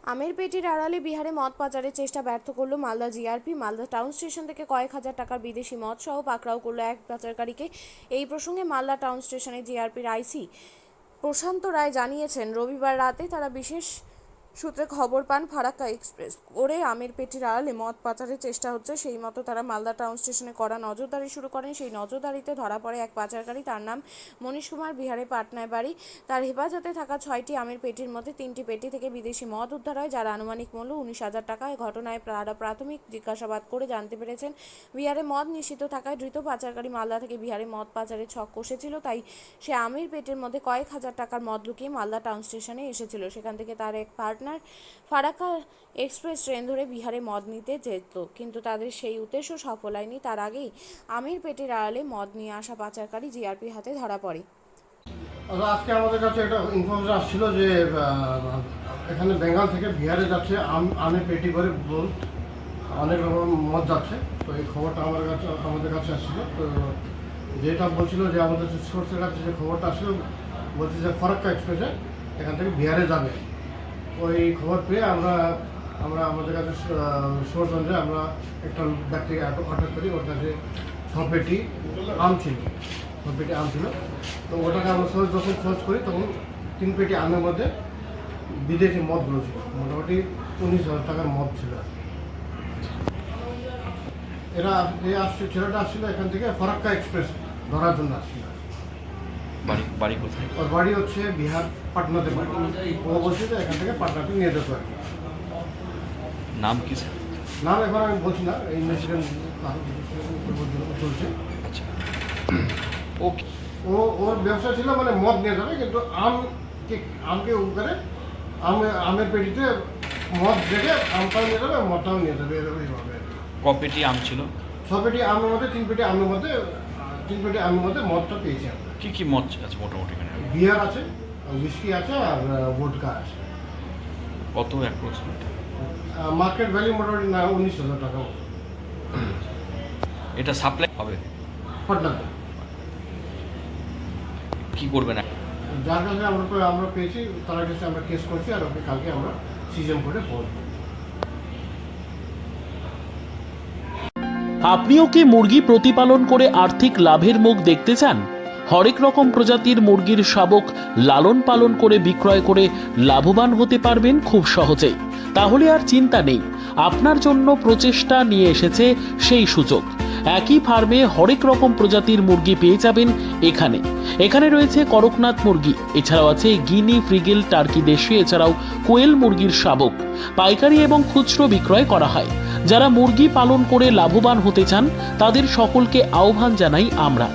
আমের পেটির আড়ালে বিহারে মদ পাচারের চেষ্টা ব্যর্থ করল Malda GRP. Malda town station থেকে কয়েক হাজার টাকার বিদেশি মদ সহ পাকড়াও করল এক পাচারকারীকে। এই প্রসঙ্গে মালদা টাউন স্টেশনে জিআরপির আইসি প্রশান্ত রায় জানিয়েছেন, রবিবার রাতে তারা বিশেষ সূত্রে খবর পান ফারাক্কা এক্সপ্রেস করে আমের পেটির আড়ালে মদ পাচারের চেষ্টা হচ্ছে। সেই মতো তারা মালদা টাউন স্টেশনে কড়া নজরদারি শুরু করেন। সেই নজরদারিতে ধরা পড়ে এক পাচারকারী, তার নাম মনীশ কুমার, বিহারে পাটনায় বাড়ি। তার হেফাজতে থাকা 6টি আমের পেটির মধ্যে 3টি পেটি থেকে বিদেশি মদ উদ্ধার হয়, যার আনুমানিক মূল্য 19,000 টাকা। এই ঘটনায় তারা প্রাথমিক জিজ্ঞাসাবাদ করে জানতে পেরেছেন বিহারে মদ নিষিদ্ধ থাকায় ধৃত পাচারকারী মালদা থেকে বিহারে মদ পাচারের ছক কষেছিল। তাই সে আমের পেটের মধ্যে কয়েক হাজার টাকার মদ লুকিয়ে মালদা টাউন স্টেশনে এসেছিল। সেখান থেকে তার এক পার্টনার ফারাক্কা এক্সপ্রেস ট্রেন ধরে বিহারে মদ নিতে যেত, কিন্তু তাদের সেই উদ্দেশ্য সফল হয়নি। তার আগেই আমের পেটের আড়ালে মদ নিয়ে আসা পাচারকারী জিআরপির হাতে ধরা পড়ে। আজকে আমাদের কাছে একটা ইনফরমেশন আসছিল যে এখানে বেঙ্গল থেকে বিহারে যাচ্ছে আমের পেটি করে অনেক রকম মদ যাচ্ছে। তো এই খবরটা আমাদের কাছে আসছিল। তো যেটা বলছিল যে আমাদের সোর্সের কাছে যে খবরটা আসছিল, বলছে যে ফারাক্কা এক্সপ্রেসে এখান থেকে বিহারে যাবে। ওই খবর পেয়ে আমরা আমাদের কাছে সোর্স অনুযায়ী আমরা একটা ব্যক্তিকে আটক করি। ওর কাছে 6 পেটি আম ছিল। তো ওটাকে আমরা যখন সার্চ করি তখন 3 পেটি আমের মধ্যে বিদেশি মদগুলো ছিল, মোটামুটি 19,000 টাকার মদ ছিল। ছেলেটা আসছিল এখান থেকে ফারাক্কা এক্সপ্রেস ধরার জন্য আসছিল। বাড়ি কোথায়? ওর বাড়ি হচ্ছে বিহার পাটনাতে বাড়ি। ও বলছে যে এখান থেকে পাটনাতে নিয়ে যেতে আর কি। নাম কি স্যার? নাম এখন আমি বলছি না, ইনভেস্টিগেশন চলছে। আচ্ছা, ওর ব্যবসা ছিল মানে মদ নিয়ে যাবে, কিন্তু আমকে উপকারে আমের পেটিতে মদ দেখে আমটাও নিয়ে যাবে, মদটাও নিয়ে যাবে, এইভাবে। ক পেটি আম ছিল? 6 পেটি আমের মধ্যে 3 পেটি আমের মধ্যে মদটা পেয়েছি আমরা। কি মদ আছে মোটামুটি এখানে? বিয়ার আছে, হুইস্কি আছে, আর ভোডকা আছে। কত অ্যাপ্রক্সিমেট? মার্কেট ভ্যালু মোটামুটি 19,000 টাকা। এটা সাপ্লাই হবে পাটনাতে। কি করবেন? যার কাছে আমরা পেয়েছি তার কাছে আমরা কেস করছি, আর ওকে কালকে আমরা সিজন করে পড়ব। আপনিও কি মুরগি প্রতিপালন করে আর্থিক লাভের মুখ দেখতে চান? হরেক রকম প্রজাতির মুরগির শাবক লালন পালন করে বিক্রয় করে লাভবান হতে পারবেন খুব সহজেই। তাহলে আর চিন্তা নেই, আপনার জন্য প্রচেষ্টা নিয়ে এসেছে সেই সুযোগ। একই ফার্মে হরেক রকম প্রজাতির মুরগি পেয়ে যাবেন এখানে রয়েছে করকনাথ মুরগি, এছাড়াও আছে গিনি, ফ্রিগেল, টার্কি দেশি, এছাড়াও কোয়েল মুরগির শাবক। পাইকারি এবং খুচরো বিক্রয় করা হয়। যারা মুরগি পালন করে লাভবান হতে চান তাদের সকলকে আহ্বান জানাই আমরা।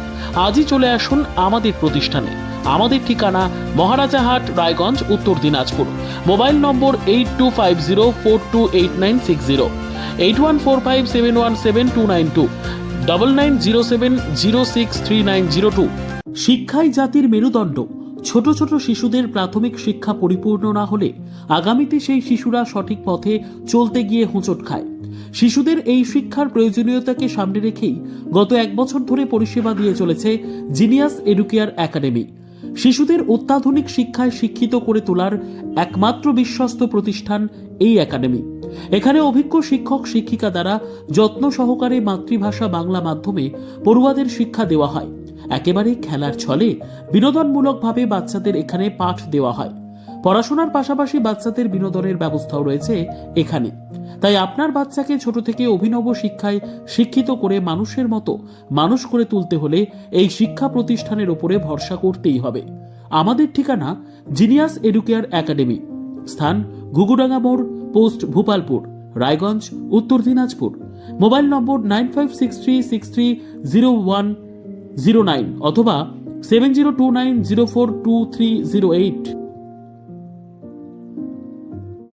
আজই চলে আসুন আমাদের প্রতিষ্ঠানে। আমাদের ঠিকানা মহারাজাহাট, রায়গঞ্জ, উত্তর দিনাজপুর। মোবাইল নম্বর 8250428960, 8145717292, 9907063902। শিক্ষাই জাতির মেরুদণ্ড। ছোট ছোট শিশুদের প্রাথমিক শিক্ষা পরিপূর্ণ না হলে আগামীতে সেই শিশুরা সঠিক পথে চলতে গিয়ে হোঁচট খায়। শিশুদের এই শিক্ষার প্রয়োজনীয়তাকে সামনে রেখেই গত 1 বছর ধরে পরিষেবা দিয়ে চলেছে জিনিয়াস এডুকেয়ার একাডেমি। শিশুদের অত্যাধুনিক শিক্ষায় শিক্ষিত করে তোলার একমাত্র বিশ্বস্ত প্রতিষ্ঠান এই একাডেমি। এখানে অভিজ্ঞ শিক্ষক শিক্ষিকা দ্বারা যত্ন সহকারে মাতৃভাষা বাংলা মাধ্যমে পড়ুয়াদের শিক্ষা দেওয়া হয়। একেবারে খেলার ছলে বিনোদনমূলকভাবে বাচ্চাদের এখানে পাঠ দেওয়া হয়। পড়াশোনার পাশাপাশি বাচ্চাদের বিনোদনের ব্যবস্থাও রয়েছে এখানে। তাই আপনার বাচ্চাকে ছোট থেকে অভিনব শিক্ষায় শিক্ষিত করে মানুষের মতো মানুষ করে তুলতে হলে এই শিক্ষা প্রতিষ্ঠানের উপরে ভরসা করতেই হবে। আমাদের ঠিকানা জিনিয়াস এডুকেয়ার একাডেমি, স্থান ঘুঘুডাঙ্গা মোড়, পোস্ট ভূপালপুর, রায়গঞ্জ, উত্তর দিনাজপুর। মোবাইল নম্বর 9563630109 অথবা 7029042308।